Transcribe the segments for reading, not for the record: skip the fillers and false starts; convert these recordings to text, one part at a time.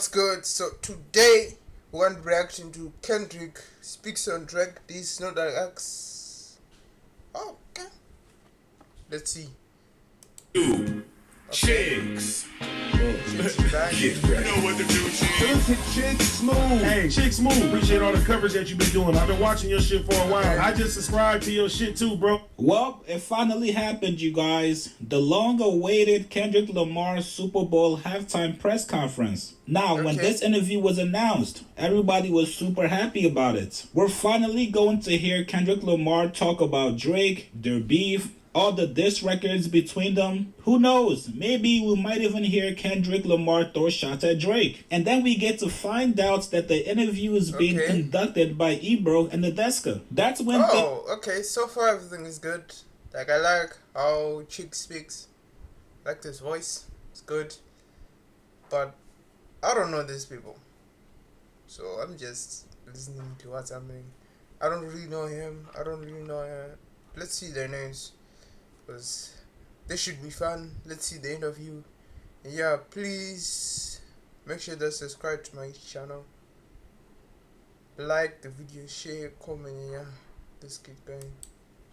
What's good? So today we want to reaction to Kendrick speaks on track. This not an X. Oh, okay. Let's see. Dude, Okay. chicks. Chicks is back. Get ready. You know what to do, chicks. Chicks Smooth. Hey, Chicks Smooth. Appreciate all the coverage that you've been doing. I've been watching your shit for a while. I just subscribed to your shit too, bro. Well, it finally happened, you guys. The long-awaited Kendrick Lamar Super Bowl halftime press conference. Now, when this interview was announced, everybody was super happy about it. We're finally going to hear Kendrick Lamar talk about Drake, their beef, all the diss records between them. Who knows? Maybe we might even hear Kendrick Lamar throw shots at Drake. And then we get to find out that the interview is being conducted by Ebro and the Deska. That's when okay. So far everything is good. Like, I like how Chick speaks. I like this voice. It's good. But I don't know these people. So I'm just listening to what's happening. I don't really know him. I don't really know her. Let's see their names. Because this should be fun. Let's see the interview. And yeah, please make sure to subscribe to my channel, like the video, share, comment, and yeah, let's keep going.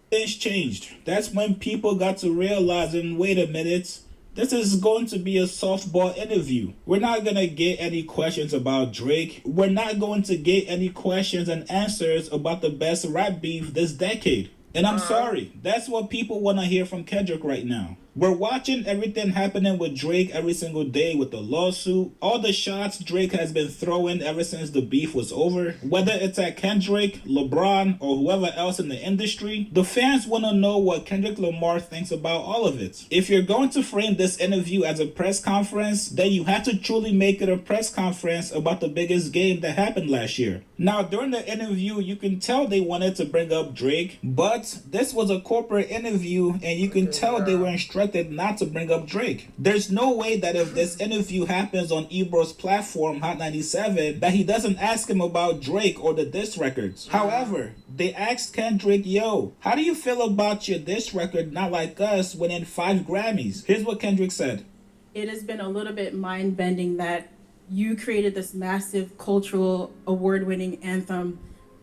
Things changed. That's when people got to realizing, wait a minute, this is going to be a softball interview. We're not going to get any questions about Drake. We're not going to get any questions and answers about the best rap beef this decade. And I'm sorry, that's what people want to hear from Kendrick right now. We're watching everything happening with Drake every single day with the lawsuit, all the shots Drake has been throwing ever since the beef was over. Whether it's at Kendrick, LeBron, or whoever else in the industry, the fans want to know what Kendrick Lamar thinks about all of it. If you're going to frame this interview as a press conference, then you have to truly make it a press conference about the biggest game that happened last year. Now, during the interview, you can tell they wanted to bring up Drake, but this was a corporate interview and you can tell they were instructed not to bring up Drake. There's no way that if this interview happens on Ebro's platform, Hot 97, that he doesn't ask him about Drake or the diss records. However, they asked Kendrick, yo, how do you feel about your diss record Not Like Us winning 5 Grammys? Here's what Kendrick said. It has been a little bit mind-bending that you created this massive cultural award-winning anthem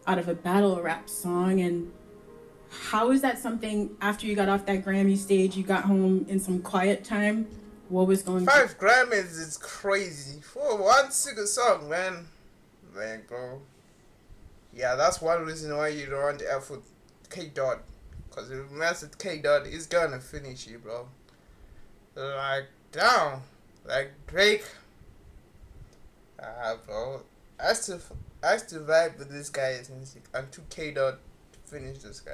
out of a battle rap song, and how is that something after you got off that Grammy stage, you got home in some quiet time? What was going on? 5 Grammys is crazy for one single song, man. Man, bro. Yeah, that's one reason why you don't want to F with K Dot. Because if you mess with K Dot, he's gonna finish you, bro. Like, damn. Like, Drake. Bro. I still vibe with this guy's music until K Dot finish this guy.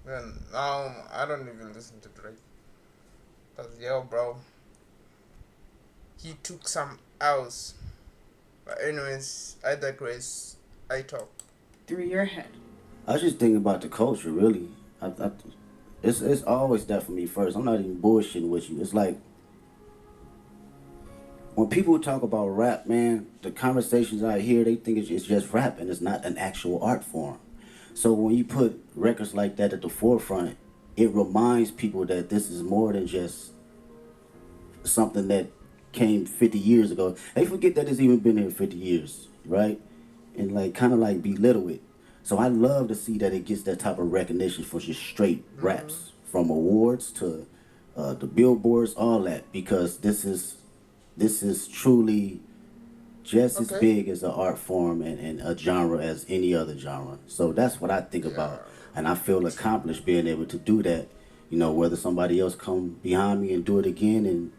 Man, now I don't even listen to Drake. But yo, bro, he took some L's. But anyways, I digress. I talk. Through your head. I was just thinking about the culture, really. It's always that for me first. I'm not even bullshitting with you. It's like, when people talk about rap, man, the conversations I hear, they think it's just rap and it's not an actual art form. So when you put records like that at the forefront, it reminds people that this is more than just something that came 50 years ago. They forget that it's even been here 50 years, right? And like kind of like belittle it. So I love to see that it gets that type of recognition for just straight raps, from awards to the billboards, all that, because this is truly just as big as an art form and a genre as any other genre. So that's what I think about. And I feel accomplished being able to do that. You know, whether somebody else come behind me and do it again and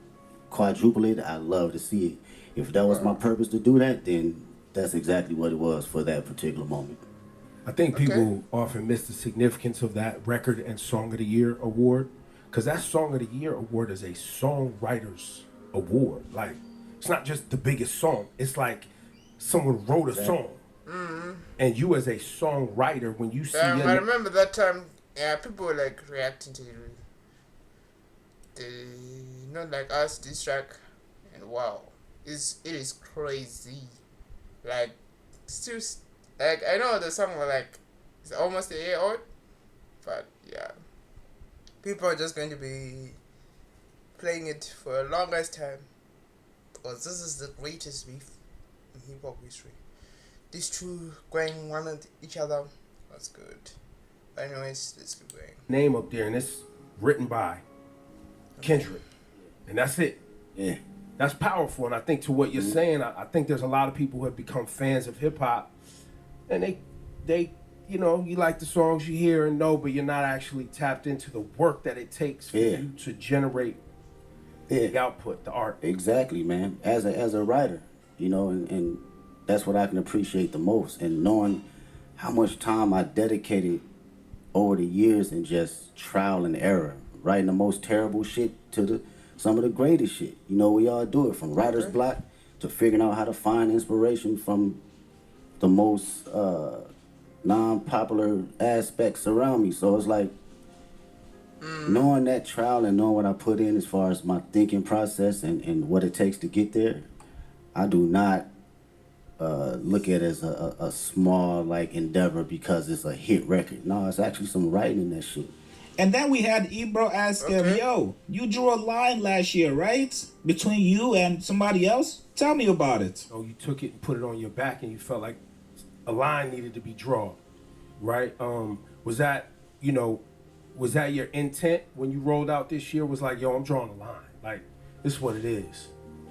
quadruple it, I love to see it. If that was my purpose to do that, then that's exactly what it was for that particular moment. I think people often miss the significance of that Record and Song of the Year award, because that Song of the Year award is a songwriter's award. Like, it's not just the biggest song. It's like someone wrote a song. And you as a songwriter, when you see... I remember that time, people were like reacting to the Not Like Us diss track. And wow, it is crazy. Like, still, like, I know the song was like, it's almost a year old. But yeah, people are just going to be playing it for the longest time, because this is the greatest beef in hip hop history. These two going one at each other. That's good. Anyways, let's keep going. Name up there, and it's written by Kendrick, and that's it. Yeah. That's powerful, and I think to what you're saying, I think there's a lot of people who have become fans of hip hop, and they, you know, you like the songs you hear and know, but you're not actually tapped into the work that it takes for you to generate the output, the art. Exactly, man. As a writer, you know, and that's what I can appreciate the most, and knowing how much time I dedicated over the years in just trial and error, writing the most terrible shit to some of the greatest shit. You know, we all do it, from writer's block to figuring out how to find inspiration from the most non-popular aspects around me. So it's like, knowing that trial and knowing what I put in as far as my thinking process and what it takes to get there, I do not look at it as a small like endeavor because it's a hit record. No, it's actually some writing in that shit. And then we had Ebro ask him, yo, you drew a line last year, right? Between you and somebody else? Tell me about it. Oh, you took it and put it on your back and you felt like a line needed to be drawn, right? Was that your intent when you rolled out this year? Was like, yo, I'm drawing a line. Like, this is what it is.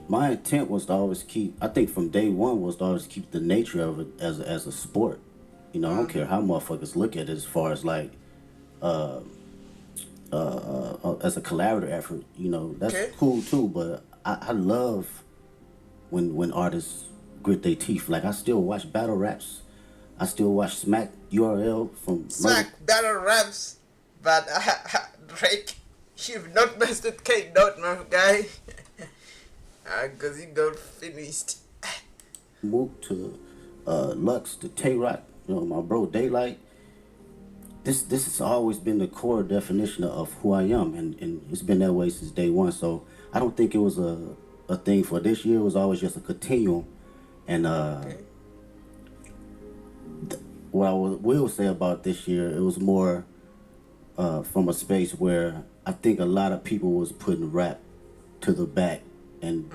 My intent was to always keep, I think from day one, was to always keep the nature of it as a sport. You know, I don't care how motherfuckers look at it as far as like, as a collaborative effort, you know, that's cool too, but I love when artists grit their teeth. Like, I still watch battle raps. I still watch Smack URL from Smack battle raps, but Drake, you've not messed with K Dot, my guy. Cause he got finished. Mook to Lux to Tay-Rock, you know, my bro Daylight. This has always been the core definition of who I am, and it's been that way since day one. So I don't think it was a thing for this year. It was always just a continuum. And what I will say about this year, it was more from a space where I think a lot of people was putting rap to the back, and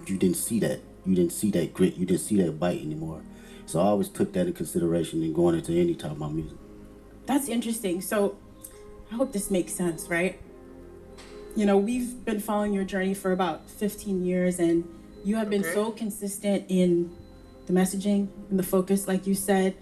you didn't see that. You didn't see that grit. You didn't see that bite anymore. So I always took that in consideration in going into any type of my music. That's interesting. So I hope this makes sense, right? You know, we've been following your journey for about 15 years, and you have been so consistent in the messaging and the focus, like you said.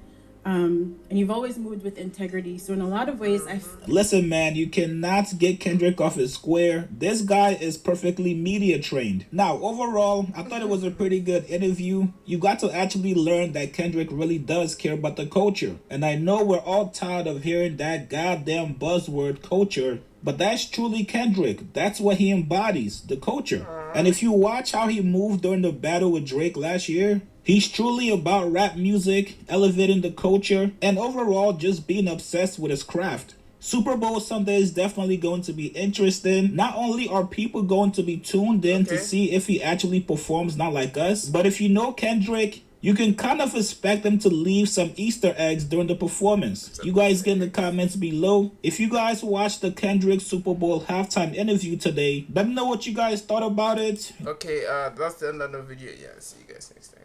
And you've always moved with integrity. So in a lot of ways, Listen, man, you cannot get Kendrick off his square. This guy is perfectly media trained. Now, overall, I thought it was a pretty good interview. You got to actually learn that Kendrick really does care about the culture. And I know we're all tired of hearing that goddamn buzzword culture, but that's truly Kendrick. That's what he embodies, the culture. And if you watch how he moved during the battle with Drake last year, he's truly about rap music, elevating the culture, and overall just being obsessed with his craft. Super Bowl Sunday is definitely going to be interesting. Not only are people going to be tuned in to see if he actually performs not like us, but if you know Kendrick, you can kind of expect them to leave some Easter eggs during the performance. You guys get in the comments below. If you guys watched the Kendrick Super Bowl halftime interview today, let me know what you guys thought about it. Okay, that's the end of the video. Yeah, see you guys next time.